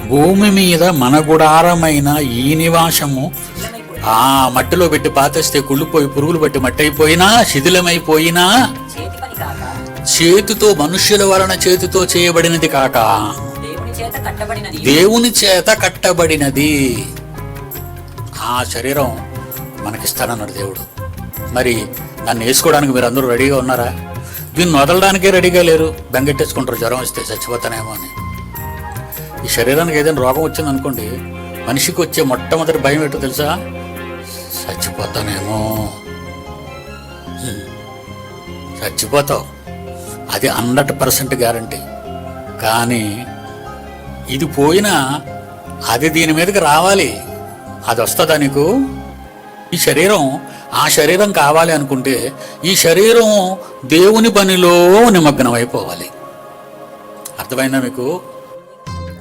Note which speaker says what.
Speaker 1: భూమి మీద మన గుడారమైన ఈ నివాసము ఆ మట్టిలో పెట్టి పాతేస్తే కుళ్ళిపోయి పురుగులు పట్టి మట్టి అయిపోయినా, శిథిలమైపోయినా, చేతితో మనుష్యుల వలన చేతితో చేయబడినది కాక దేవుని చేత కట్టబడినది. ఆ శరీరం మనకిస్తానన్నాడు దేవుడు. మరి నన్ను వేసుకోవడానికి మీరు అందరూ రెడీగా ఉన్నారా? దీన్ని వదలడానికే రెడీగా లేరు. బెంగెట్టేసుకుంటారు జ్వరం వస్తే చచ్చిపోతానేమో అని. ఈ శరీరానికి ఏదైనా రోగం వచ్చింది అనుకోండి, మనిషికి వచ్చే మొట్టమొదటి భయం ఏంటో తెలుసా? చచ్చిపోతానేమో. చచ్చిపోతావు, అది 100% గ్యారంటీ. కానీ ఇది పోయినా అది దీని మీదకి రావాలి. అది వస్తుందా నీకు? ఈ శరీరం ఆ శరీరం కావాలి అనుకుంటే ఈ శరీరం దేవుని పనిలో నిమగ్నం అయిపోవాలి. అర్థమైందా మీకు?